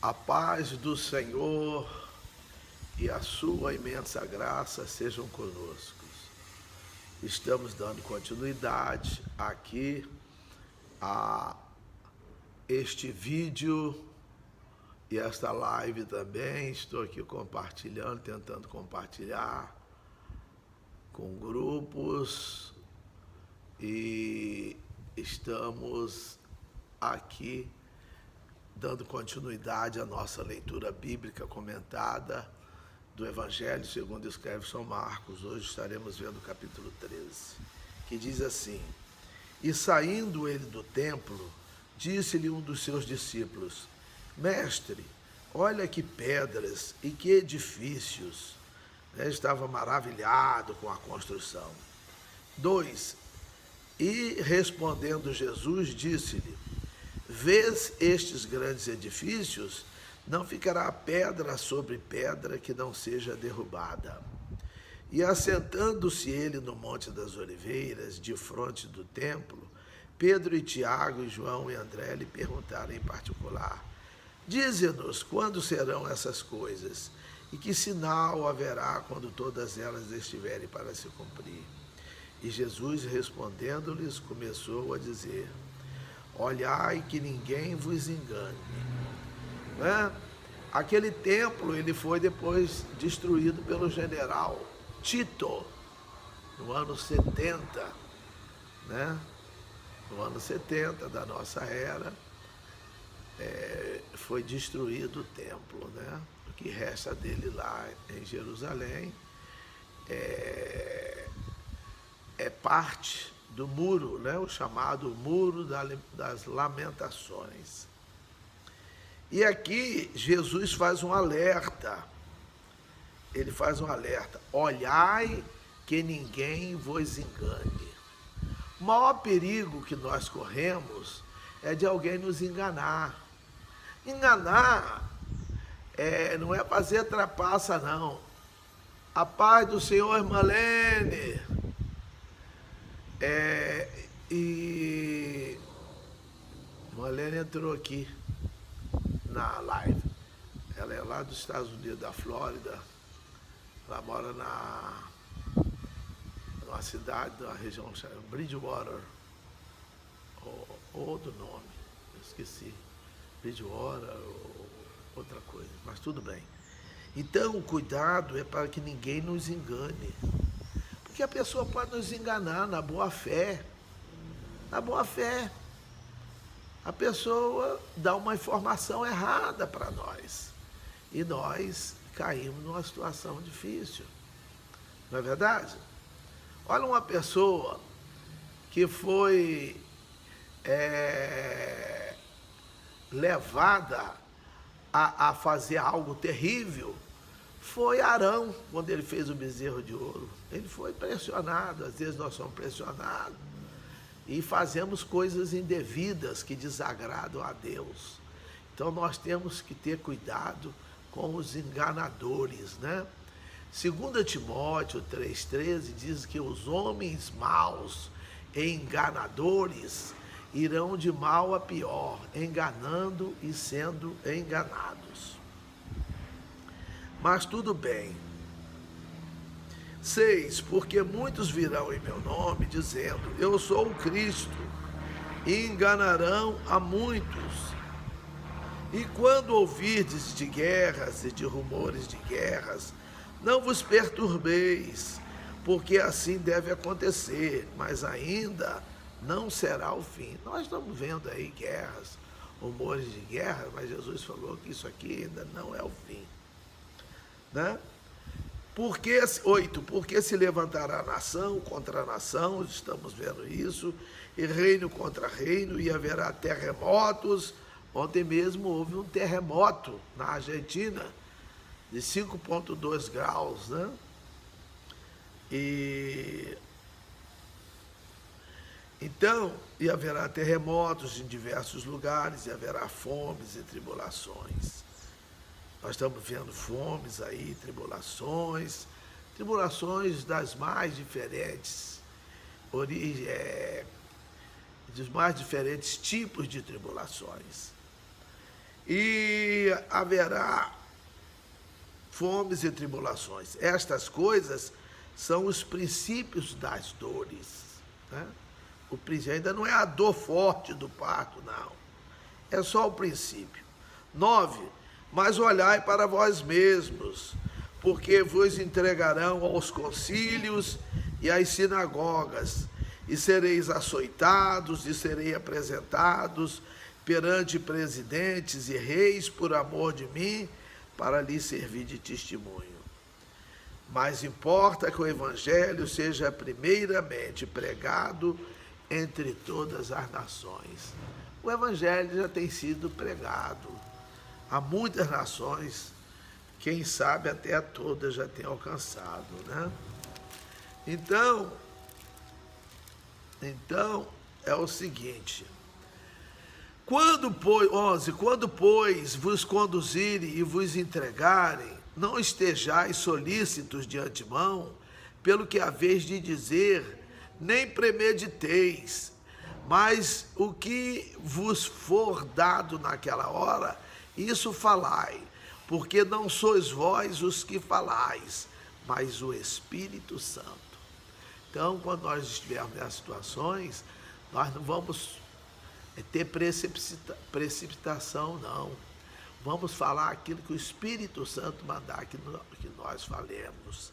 A paz do Senhor e a sua imensa graça sejam conosco. Estamos dando continuidade aqui a este vídeo e esta live também. Estou aqui compartilhando, tentando compartilhar com grupos e estamos aqui dando continuidade à nossa leitura bíblica comentada do Evangelho segundo escreve São Marcos. Hoje estaremos vendo o capítulo 13, que diz assim: E saindo ele do templo, disse-lhe um dos seus discípulos: Mestre, olha que pedras e que edifícios. Ele estava maravilhado com a construção. 2. E respondendo Jesus, disse-lhe: Vês estes grandes edifícios? Não ficará pedra sobre pedra que não seja derrubada. E assentando-se ele no Monte das Oliveiras, de fronte do templo, Pedro e Tiago e João e André lhe perguntaram em particular: Dize-nos quando serão essas coisas, e que sinal haverá quando todas elas estiverem para se cumprir? E Jesus, respondendo-lhes, começou a dizer: Olhai que ninguém vos engane. Aquele templo ele foi depois destruído pelo general Tito, no ano 70, no ano 70 da nossa era, foi destruído o templo, O que resta dele lá em Jerusalém é parte do muro, o chamado Muro das Lamentações. E aqui Jesus faz um alerta. Ele faz um alerta: olhai que ninguém vos engane. O maior perigo que nós corremos é de alguém nos enganar. Enganar não é fazer trapaça, não. A paz do Senhor, irmã Lene. E Marlene entrou aqui na live. Ela é lá dos Estados Unidos, da Flórida. Ela mora numa cidade da região chamada Bridgewater. Outro nome, eu esqueci. Bridgewater ou outra coisa, mas tudo bem. Então, o cuidado é para que ninguém nos engane. Porque a pessoa pode nos enganar na boa fé. Na boa fé. A pessoa dá uma informação errada para nós. E nós caímos numa situação difícil. Não é verdade? Olha uma pessoa que foi levada a fazer algo terrível. Foi Arão, quando ele fez o bezerro de ouro. Ele foi pressionado, às vezes nós somos pressionados e fazemos coisas indevidas que desagradam a Deus. Então nós temos que ter cuidado com os enganadores, 2 Timóteo 3,13 diz que os homens maus e enganadores irão de mal a pior, enganando e sendo enganados. Mas tudo bem. 6, porque muitos virão em meu nome, dizendo, eu sou o Cristo, e enganarão a muitos. E quando ouvirdes de guerras e de rumores de guerras, não vos perturbeis, porque assim deve acontecer, mas ainda não será o fim. Nós estamos vendo aí guerras, rumores de guerra, mas Jesus falou que isso aqui ainda não é o fim. 8, porque se levantará nação contra nação, estamos vendo isso, e reino contra reino, e haverá terremotos. Ontem mesmo houve um terremoto na Argentina, de 5,2 graus, Então, e haverá terremotos em diversos lugares, e haverá fomes e tribulações. Nós estamos vendo fomes aí, tribulações das mais diferentes dos mais diferentes tipos de tribulações. e haverá fomes e tribulações. Estas coisas são os princípios das dores, né? O princípio ainda não é a dor forte do parto, não. É só o princípio. 9. Mas olhai para vós mesmos, porque vos entregarão aos concílios e às sinagogas, e sereis açoitados, e sereis apresentados perante presidentes e reis por amor de mim, para lhes servir de testemunho. Mas importa que o evangelho seja primeiramente pregado entre todas as nações. O evangelho já tem sido pregado a muitas nações, quem sabe até a todas já tem alcançado, né? Então é o seguinte: quando, pois, vos conduzirem e vos entregarem, não estejais solícitos de antemão, pelo que haveis de dizer, nem premediteis, mas o que vos for dado naquela hora, isso falai, porque não sois vós os que falais, mas o Espírito Santo. Então, quando nós estivermos nessas situações, nós não vamos ter precipitação, não. Vamos falar aquilo que o Espírito Santo mandar que nós falemos.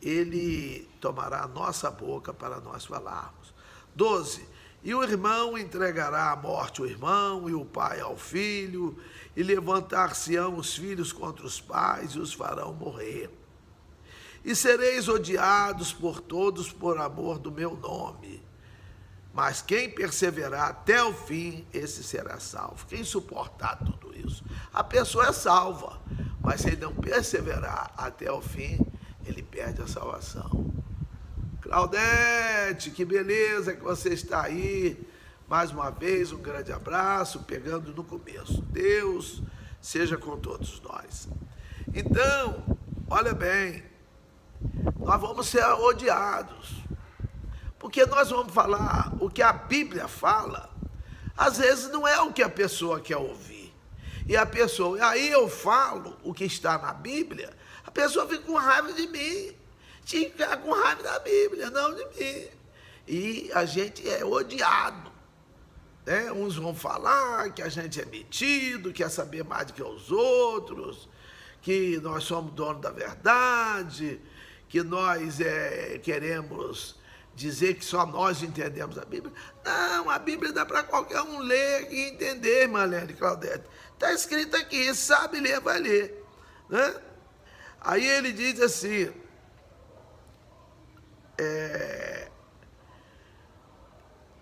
Ele tomará a nossa boca para nós falarmos. 12. E o irmão entregará à morte o irmão, e o pai ao filho, e levantar-se-ão os filhos contra os pais, e os farão morrer. E sereis odiados por todos por amor do meu nome. Mas quem perseverar até o fim, esse será salvo. Quem suportar tudo isso? A pessoa é salva, mas se ele não perseverar até o fim, ele perde a salvação. Claudete, que beleza que você está aí. Mais uma vez, um grande abraço, pegando no começo. Deus seja com todos nós. Então, olha bem, nós vamos ser odiados, porque nós vamos falar o que a Bíblia fala. Às vezes não é o que a pessoa quer ouvir. E aí eu falo o que está na Bíblia, a pessoa fica com raiva de mim. Tinha que ficar com raiva da Bíblia, não de mim. E a gente é odiado, né? Uns vão falar que a gente é metido, quer saber mais do que os outros, que nós somos donos da verdade, que nós queremos dizer que só nós entendemos a Bíblia. Não, a Bíblia dá para qualquer um ler e entender, Marlene Claudete. Está escrito aqui, sabe ler, vai ler, né? Aí ele diz assim,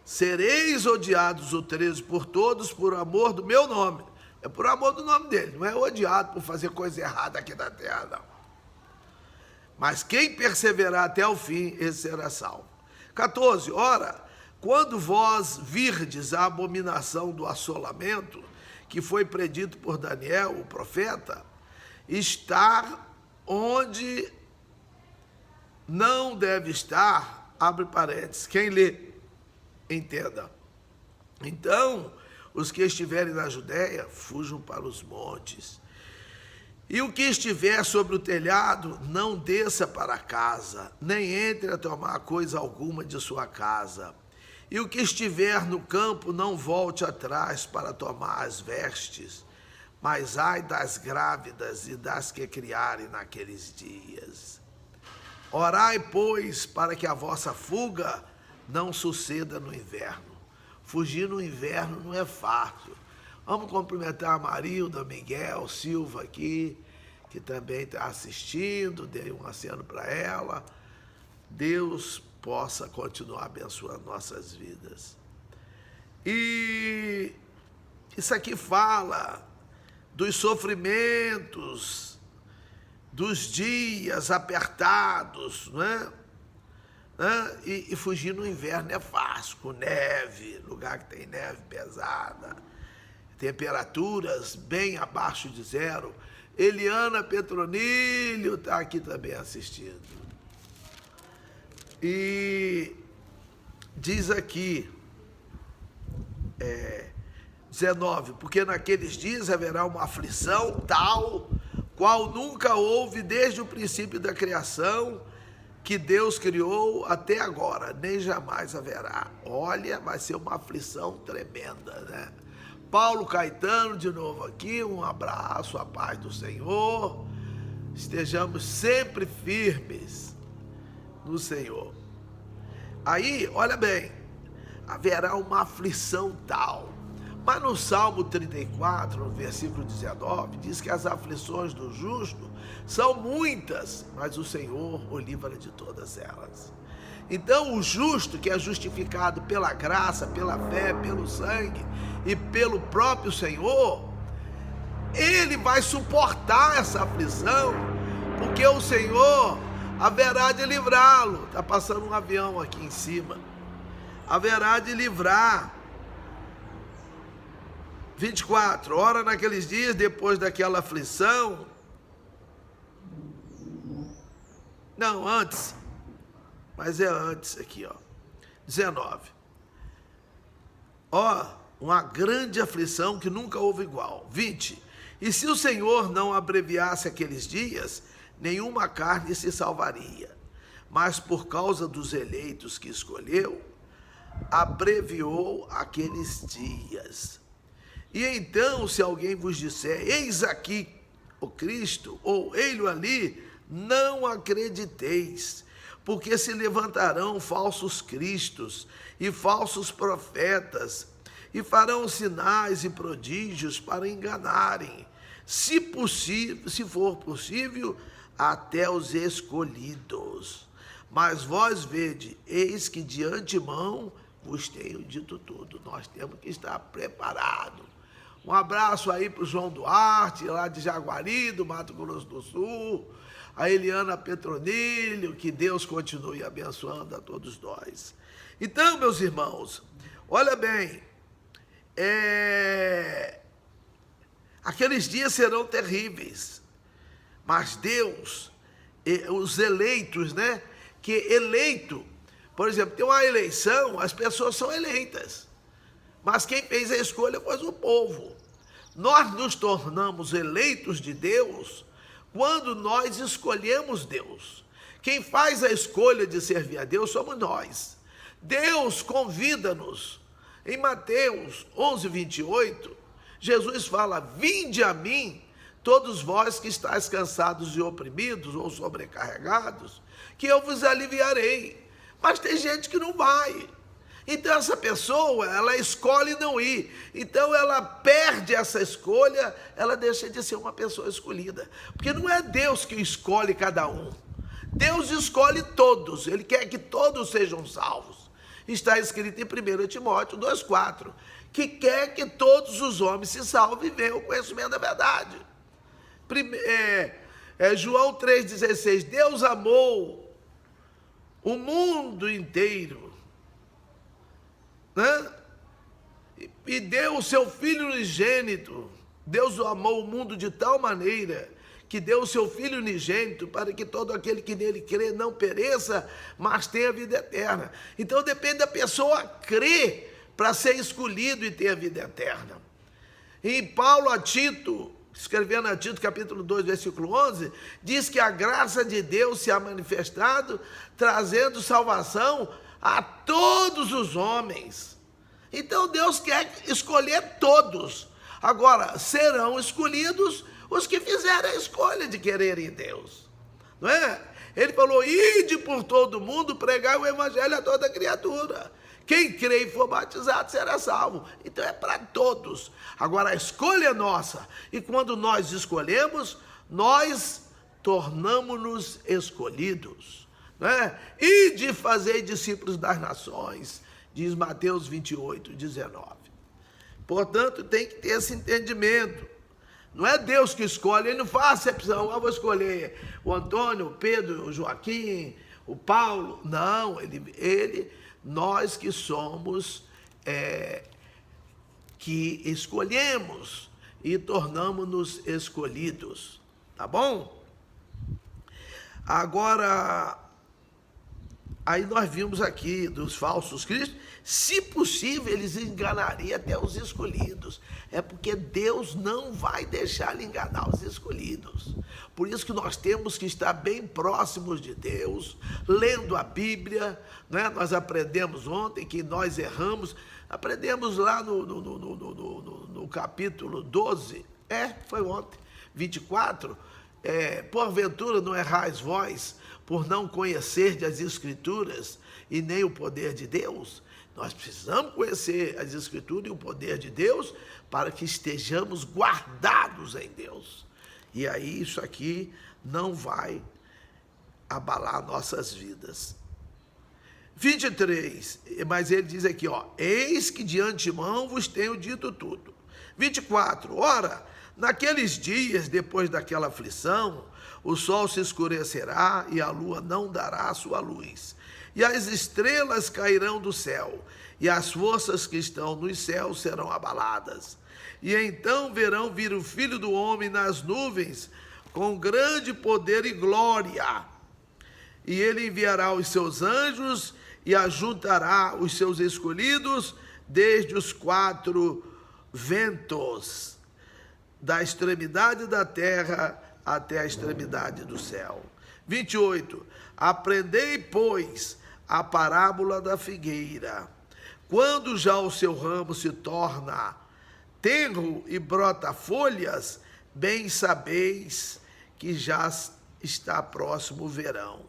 sereis odiados, o 13, por todos por amor do meu nome. É por amor do nome dele, não é odiado por fazer coisa errada aqui na terra, não. Mas quem perseverar até o fim, esse será salvo. 14, ora, quando vós virdes a abominação do assolamento, que foi predito por Daniel, o profeta, estar onde não deve estar, abre parênteses, quem lê, entenda. Então, os que estiverem na Judéia, fujam para os montes. E o que estiver sobre o telhado, não desça para casa, nem entre a tomar coisa alguma de sua casa. E o que estiver no campo, não volte atrás para tomar as vestes. Mas ai das grávidas e das que criarem naqueles dias. Orai, pois, para que a vossa fuga não suceda no inverno. Fugir no inverno não é fácil. Vamos cumprimentar a Marilda, Miguel, Silva aqui, que também está assistindo, dei um aceno para ela. Deus possa continuar abençoando nossas vidas. E isso aqui fala dos sofrimentos, dos dias apertados, né? E fugir no inverno é fácil, com neve, lugar que tem neve pesada, temperaturas bem abaixo de zero. Eliana Petronilho está aqui também assistindo. E diz aqui, 19, porque naqueles dias haverá uma aflição tal, qual nunca houve desde o princípio da criação, que Deus criou até agora, nem jamais haverá. Olha, vai ser uma aflição tremenda, né? Paulo Caetano, de novo aqui, um abraço, a paz do Senhor, estejamos sempre firmes no Senhor. Aí, olha bem, haverá uma aflição tal. Mas no Salmo 34, no versículo 19, diz que as aflições do justo são muitas, mas o Senhor o livra de todas elas. Então o justo, que é justificado pela graça, pela fé, pelo sangue e pelo próprio Senhor, ele vai suportar essa aflição, porque o Senhor haverá de livrá-lo. Está passando um avião aqui em cima. Haverá de livrar. 24, ora naqueles dias, depois daquela aflição, não, antes, mas é antes aqui, ó, 19, uma grande aflição que nunca houve igual. 20, e se o Senhor não abreviasse aqueles dias, nenhuma carne se salvaria, mas por causa dos eleitos que escolheu, abreviou aqueles dias. E então, se alguém vos disser, eis aqui o Cristo, ou ei-lo ali, não acrediteis, porque se levantarão falsos cristos e falsos profetas, e farão sinais e prodígios para enganarem, se for possível, até os escolhidos. Mas vós vede, eis que de antemão vos tenho dito tudo. Nós temos que estar preparados. Um abraço aí para o João Duarte, lá de Jaguari, do Mato Grosso do Sul, a Eliana Petronilho, que Deus continue abençoando a todos nós. Então, meus irmãos, olha bem, aqueles dias serão terríveis, mas Deus, os eleitos, né, que eleito, por exemplo, tem uma eleição, as pessoas são eleitas, mas quem fez a escolha foi o povo. Nós nos tornamos eleitos de Deus quando nós escolhemos Deus. Quem faz a escolha de servir a Deus somos nós. Deus convida-nos. Em Mateus 11, 28, Jesus fala, vinde a mim, todos vós que estáis cansados e oprimidos ou sobrecarregados, que eu vos aliviarei. Mas tem gente que não vai. Então essa pessoa, ela escolhe não ir. Então ela perde essa escolha, ela deixa de ser uma pessoa escolhida. Porque não é Deus que escolhe cada um. Deus escolhe todos, Ele quer que todos sejam salvos. Está escrito em 1 Timóteo 2,4, que quer que todos os homens se salvem e venham ao conhecimento da verdade. João 3,16, Deus amou o mundo inteiro, né? E deu o seu Filho unigênito. Deus amou o mundo de tal maneira que deu o seu Filho unigênito para que todo aquele que nele crê não pereça, mas tenha vida eterna. Então depende da pessoa crer para ser escolhido e ter a vida eterna. E Paulo a Tito, escrevendo a Tito capítulo 2, versículo 11, diz que a graça de Deus se ha manifestado, trazendo salvação a todos os homens. Então Deus quer escolher todos. Agora, serão escolhidos os que fizerem a escolha de quererem Deus, não é? Ele falou, ide por todo mundo, pregai o evangelho a toda criatura. Quem crê e for batizado será salvo. Então é para todos. Agora a escolha é nossa. E quando nós escolhemos, nós tornamos-nos escolhidos, né? E de fazer discípulos das nações, diz Mateus 28, 19. Portanto, tem que ter esse entendimento. Não é Deus que escolhe, Ele não faz acepção, eu vou escolher o Antônio, o Pedro, o Joaquim, o Paulo. Não, nós que somos, que escolhemos e tornamos-nos escolhidos, tá bom? Agora, Aí nós vimos aqui dos falsos cristos, se possível, eles enganariam até os escolhidos. É porque Deus não vai deixar ele enganar os escolhidos. Por isso que nós temos que estar bem próximos de Deus, lendo a Bíblia, né? Nós aprendemos ontem que nós erramos, aprendemos lá no capítulo 12, foi ontem, 24, porventura não errais vós, por não conhecer as Escrituras e nem o poder de Deus. Nós precisamos conhecer as Escrituras e o poder de Deus para que estejamos guardados em Deus. E aí isso aqui não vai abalar nossas vidas. 23, mas ele diz aqui, eis que de antemão vos tenho dito tudo. 24, ora, naqueles dias, depois daquela aflição, o sol se escurecerá e a lua não dará sua luz. E as estrelas cairão do céu, e as forças que estão nos céus serão abaladas. E então verão vir o Filho do Homem nas nuvens, com grande poder e glória. E ele enviará os seus anjos e ajuntará os seus escolhidos desde os quatro ventos, da extremidade da terra até a extremidade do céu. 28. Aprendei, pois, a parábola da figueira. Quando já o seu ramo se torna tenro e brota folhas, bem sabeis que já está próximo o verão.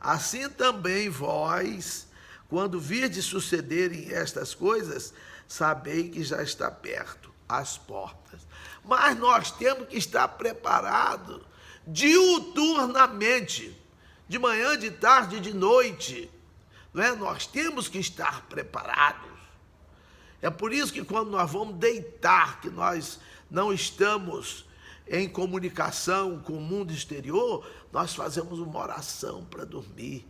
Assim também vós, quando virdes sucederem estas coisas, sabei que já está perto as portas. Mas nós temos que estar preparados diuturnamente, de manhã, de tarde, de noite, não é? Nós temos que estar preparados. É por isso que quando nós vamos deitar, que nós não estamos em comunicação com o mundo exterior, nós fazemos uma oração para dormir.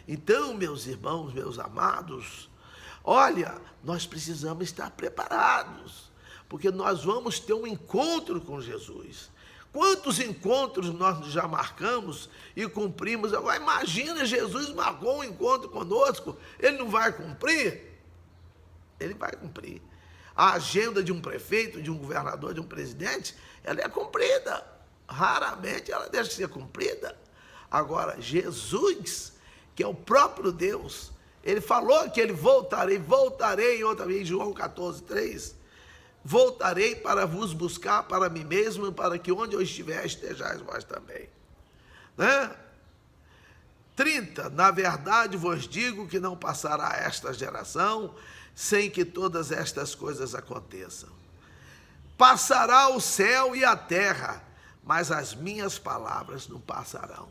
Então, meus irmãos, meus amados, olha, nós precisamos estar preparados, porque nós vamos ter um encontro com Jesus. Quantos encontros nós já marcamos e cumprimos? Agora, imagina, Jesus marcou um encontro conosco, ele não vai cumprir? Ele vai cumprir. A agenda de um prefeito, de um governador, de um presidente, ela é cumprida. Raramente ela deixa de ser cumprida. Agora, Jesus, que é o próprio Deus, ele falou que ele voltarei outra vez, João 14:3, voltarei para vos buscar para mim mesmo, para que onde eu estiver, estejais vós também. Né? 30, na verdade vos digo que não passará esta geração sem que todas estas coisas aconteçam. Passará o céu e a terra, mas as minhas palavras não passarão.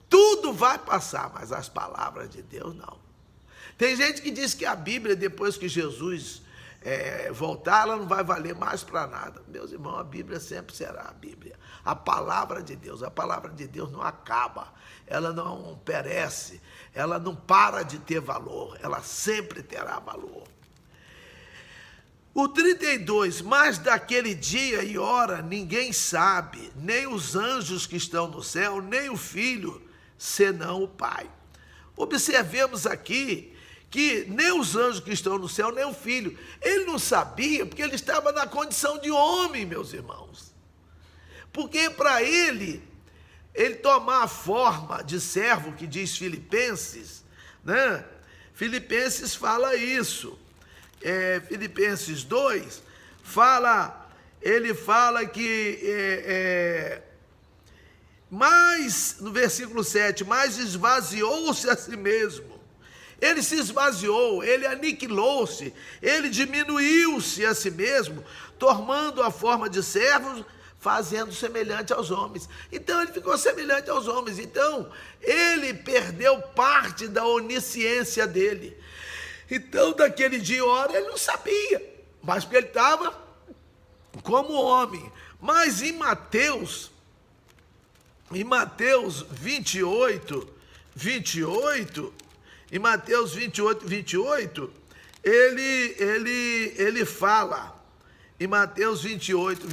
Tudo vai passar, mas as palavras de Deus não. Tem gente que diz que a Bíblia, depois que Jesus voltar, ela não vai valer mais para nada. Meus irmãos, a Bíblia sempre será a Bíblia. A palavra de Deus não acaba, ela não perece, ela não para de ter valor, ela sempre terá valor. O 32, mas daquele dia e hora ninguém sabe, nem os anjos que estão no céu, nem o Filho, senão o Pai. Observemos aqui que nem os anjos que estão no céu, nem o Filho. Ele não sabia, porque ele estava na condição de homem, meus irmãos. Porque para ele tomar a forma de servo, que diz Filipenses, né? Filipenses fala isso. Filipenses 2, ele fala que, mas, no versículo 7, mas esvaziou-se a si mesmo. Ele se esvaziou, ele aniquilou-se, ele diminuiu-se a si mesmo, tomando a forma de servo, fazendo semelhante aos homens. Então ele ficou semelhante aos homens. Então ele perdeu parte da onisciência dele. Então daquele dia e hora ele não sabia, mas porque ele estava como homem. Mas em Mateus 28, em Mateus 28, ele fala, em Mateus 28,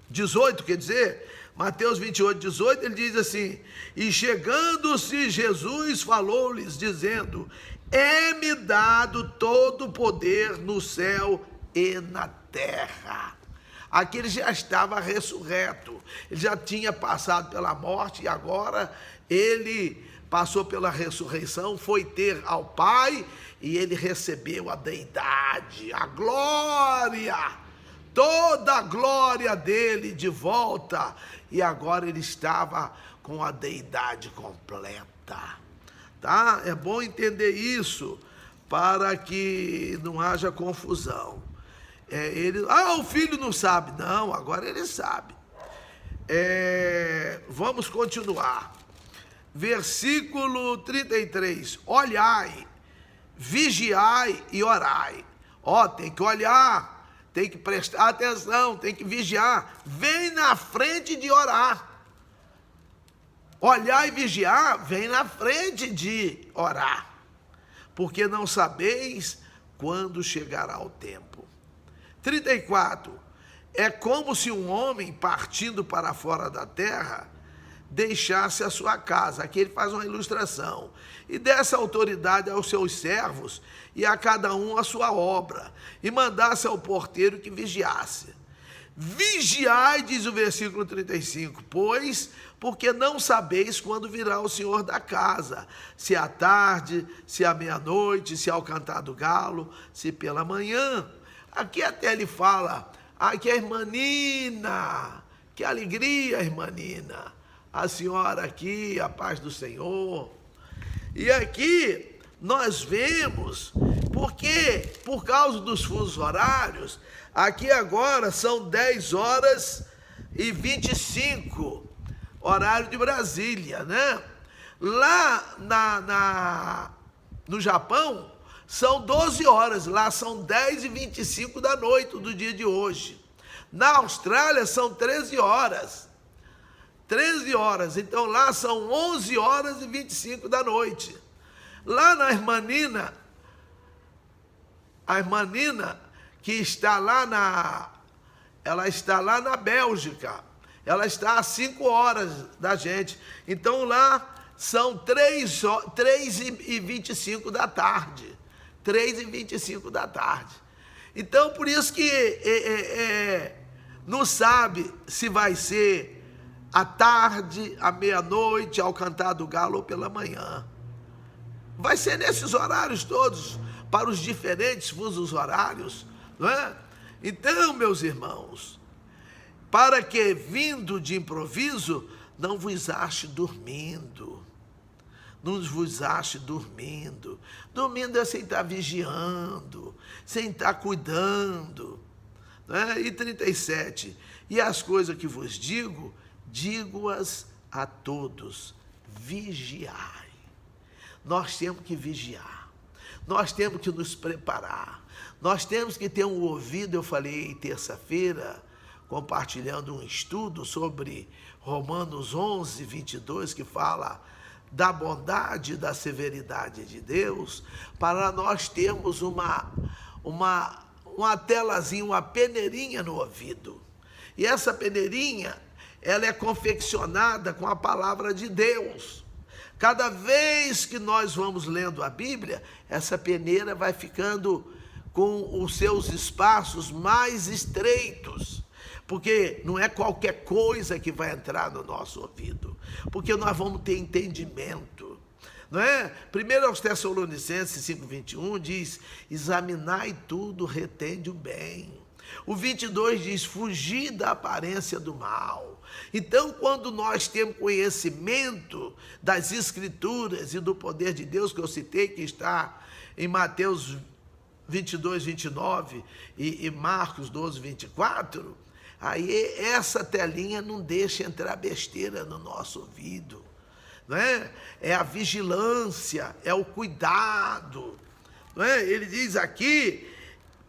18, quer dizer, Mateus 28, 18, ele diz assim: e chegando-se Jesus, falou-lhes, dizendo: é-me dado todo o poder no céu e na terra. Aqui ele já estava ressurreto, ele já tinha passado pela morte e agora ele passou pela ressurreição, foi ter ao Pai e ele recebeu a deidade, a glória, toda a glória dele de volta, e agora ele estava com a deidade completa, tá? É bom entender isso para que não haja confusão. O filho não sabe. Não, agora ele sabe. Vamos continuar. Versículo 33. Olhai, vigiai e orai. Tem que olhar, tem que prestar atenção, tem que vigiar. Vem na frente de orar. Olhar e vigiar, vem na frente de orar. Porque não sabeis quando chegará o tempo. 34. É como se um homem partindo para fora da terra deixasse a sua casa. Aqui ele faz uma ilustração. E desse autoridade aos seus servos e a cada um a sua obra. E mandasse ao porteiro que vigiasse. Vigiai, diz o versículo 35, porque não sabeis quando virá o Senhor da casa, se à tarde, se à meia-noite, se ao cantar do galo, se pela manhã. Aqui até ele fala, que a irmã Nina, que alegria, irmã Nina, a senhora aqui, a paz do Senhor. E aqui nós vemos, porque por causa dos fusos horários, aqui agora são 10h25, horário de Brasília, né? Lá no Japão, são 12 horas, lá são 10h25 da noite do dia de hoje. Na Austrália são 13 horas. 13 horas, então lá são 11h25 da noite. Lá na irmã Nina, a irmã Nina, que está lá ela está lá na Bélgica, ela está a 5 horas da gente. Então lá são 3h25 da tarde. 3h25 da tarde. Então, por isso que não sabe se vai ser à tarde, à meia-noite, ao cantar do galo ou pela manhã. Vai ser nesses horários todos, para os diferentes fusos horários, não é? Então, meus irmãos, para que, vindo de improviso, não vos ache dormindo. Não vos ache dormindo. Dormindo é sem estar vigiando, sem estar cuidando. Né? E 37. E as coisas que vos digo, digo-as a todos. Vigiai. Nós temos que vigiar. Nós temos que nos preparar. Nós temos que ter um ouvido. Eu falei terça-feira, compartilhando um estudo sobre Romanos 11, 22, que fala da bondade e da severidade de Deus, para nós termos uma telazinha, uma peneirinha no ouvido. E essa peneirinha, ela é confeccionada com a palavra de Deus. Cada vez que nós vamos lendo a Bíblia, essa peneira vai ficando com os seus espaços mais estreitos. Porque não é qualquer coisa que vai entrar no nosso ouvido, porque nós vamos ter entendimento, não é? 1 Tessalonicenses 5:21 diz, examinai tudo, retende o bem. O 22 diz, fugir da aparência do mal. Então, quando nós temos conhecimento das Escrituras e do poder de Deus, que eu citei, que está em Mateus 22, 29 e Marcos 12, 24... aí essa telinha não deixa entrar besteira no nosso ouvido, não é? É a vigilância, é o cuidado, não é? Ele diz aqui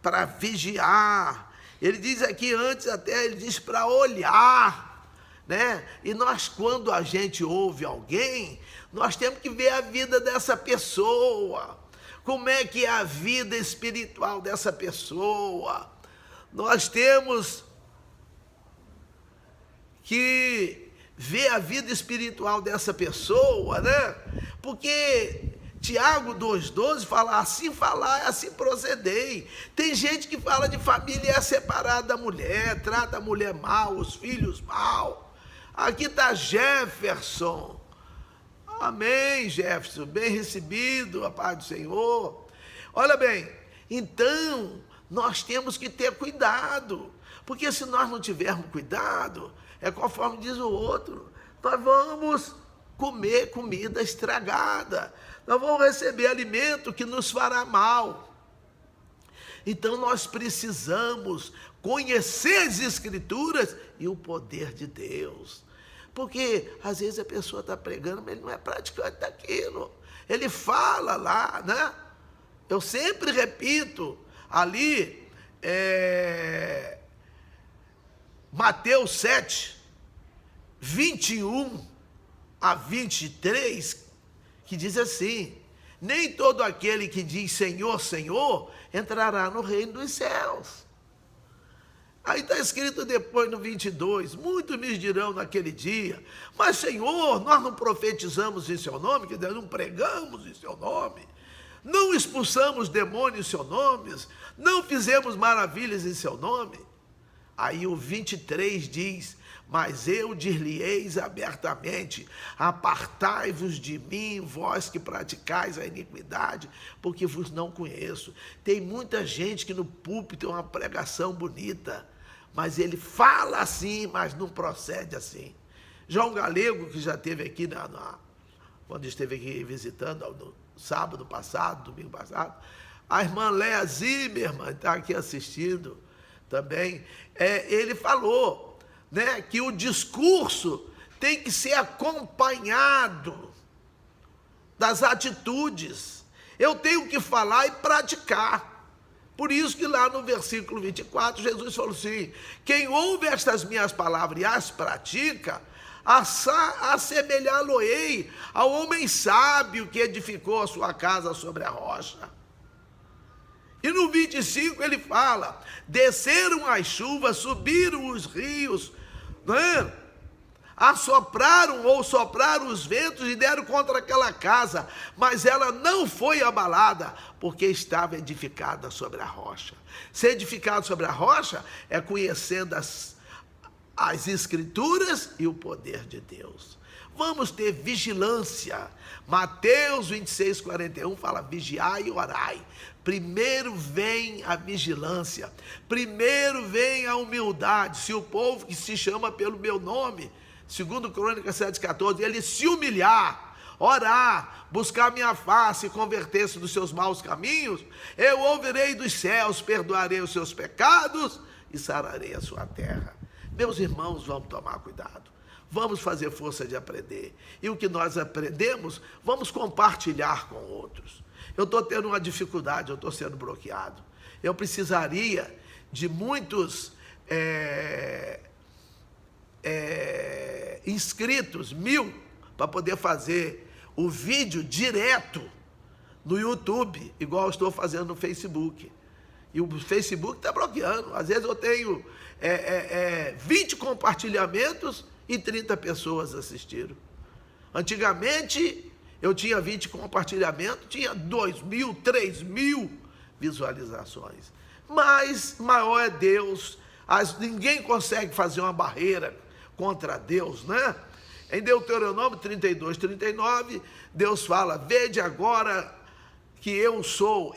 para vigiar, ele diz aqui antes até, ele diz para olhar, né? E nós, quando a gente ouve alguém, nós temos que ver a vida dessa pessoa, como é que é a vida espiritual dessa pessoa. Nós temos que vê a vida espiritual dessa pessoa, né? Porque Tiago 2,12 fala, assim falar, assim procedei. Tem gente que fala de família separada da mulher, trata a mulher mal, os filhos mal. Aqui está Jefferson. Amém, Jefferson, bem recebido, a paz do Senhor. Olha bem, então nós temos que ter cuidado, porque se nós não tivermos cuidado, é conforme diz o outro, nós vamos comer comida estragada, nós vamos receber alimento que nos fará mal. Então nós precisamos conhecer as Escrituras e o poder de Deus. Porque às vezes a pessoa está pregando, mas ele não é praticante daquilo. Ele fala lá, né? Eu sempre repito, ali, Mateus 7, 21 a 23, que diz assim, nem todo aquele que diz Senhor, Senhor, entrará no reino dos céus. Aí está escrito depois no 22, muitos me dirão naquele dia, mas Senhor, nós não profetizamos em seu nome, quer dizer, não pregamos em seu nome, não expulsamos demônios em seu nome, não fizemos maravilhas em seu nome. Aí o 23 diz, mas eu dir-lhe-eis abertamente, apartai-vos de mim, vós que praticais a iniquidade, porque vos não conheço. Tem muita gente que no púlpito tem uma pregação bonita, mas ele fala assim, mas não procede assim. João Galego, que já esteve aqui, quando esteve aqui visitando, no sábado passado, domingo passado, a irmã Léa Zimmermann está aqui assistindo também, ele falou, né, que o discurso tem que ser acompanhado das atitudes. Eu tenho que falar e praticar. Por isso que lá no versículo 24, Jesus falou assim, quem ouve estas minhas palavras e as pratica, assemelhá-lo-ei ao homem sábio que edificou a sua casa sobre a rocha. E no 25 ele fala, desceram as chuvas, subiram os rios, né? Assopraram ou sopraram os ventos e deram contra aquela casa, mas ela não foi abalada, porque estava edificada sobre a rocha. Ser edificado sobre a rocha é conhecendo as Escrituras e o poder de Deus. Vamos ter vigilância. Mateus 26, 41 fala, vigiai e orai. Primeiro vem a vigilância, primeiro vem a humildade. Se o povo que se chama pelo meu nome, segundo Crônicas 7,14, ele se humilhar, orar, buscar minha face e converter-se dos seus maus caminhos, eu ouvirei dos céus, perdoarei os seus pecados e sararei a sua terra. Meus irmãos, vamos tomar cuidado, vamos fazer força de aprender, e o que nós aprendemos, vamos compartilhar com outros. Eu estou tendo uma dificuldade, eu estou sendo bloqueado, eu precisaria de muitos inscritos, 1000, para poder fazer o vídeo direto no YouTube, igual eu estou fazendo no Facebook. E o Facebook está bloqueando. Às vezes eu tenho 20 compartilhamentos e 30 pessoas assistiram. Antigamente eu tinha 20 compartilhamentos, tinha 2.000, 3.000 visualizações. Mas maior é Deus. Ninguém consegue fazer uma barreira contra Deus, né? Em Deuteronômio 32, 39, Deus fala, vede agora que eu sou,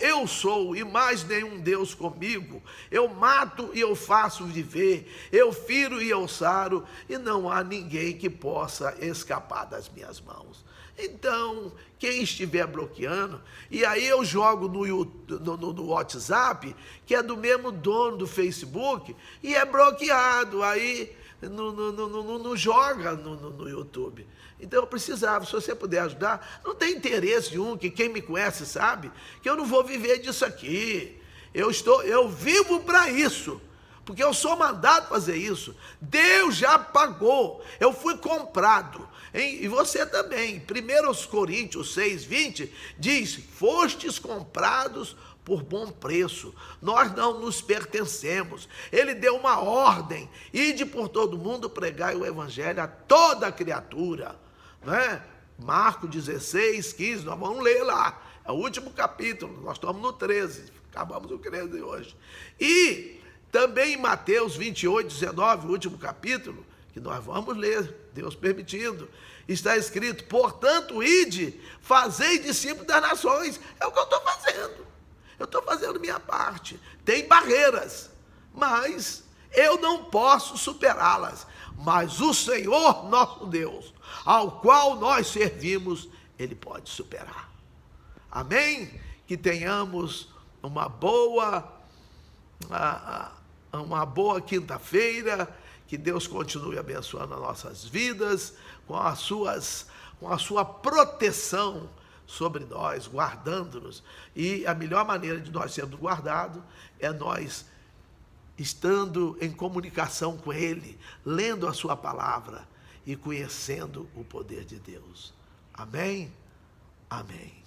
e mais nenhum Deus comigo, eu mato e eu faço viver, eu firo e eu saro, e não há ninguém que possa escapar das minhas mãos. Então, quem estiver bloqueando, e aí eu jogo no WhatsApp, que é do mesmo dono do Facebook, e é bloqueado, aí não joga no YouTube. Então eu precisava, se você puder ajudar, não tem interesse que quem me conhece sabe, que eu não vou viver disso aqui, eu vivo para isso, porque eu sou mandado fazer isso, Deus já pagou, eu fui comprado, hein? E você também. 1 Coríntios 6, 20 diz, fostes comprados por bom preço. Nós não nos pertencemos. Ele deu uma ordem: ide por todo mundo, pregai o evangelho a toda criatura, né? Marcos 16, 15, nós vamos ler lá, é o último capítulo, nós estamos no 13, acabamos o 13 hoje. E também em Mateus 28, 19, o último capítulo, que nós vamos ler, Deus permitindo, está escrito: portanto, ide, fazei discípulos das nações. É o que eu estou fazendo. Eu estou fazendo minha parte. Tem barreiras, mas eu não posso superá-las. Mas o Senhor nosso Deus, ao qual nós servimos, Ele pode superar. Amém? Que tenhamos uma boa quinta-feira. Que Deus continue abençoando as nossas vidas com a sua proteção sobre nós, guardando-nos. E a melhor maneira de nós sermos guardados é nós estando em comunicação com Ele, lendo a sua palavra e conhecendo o poder de Deus. Amém? Amém.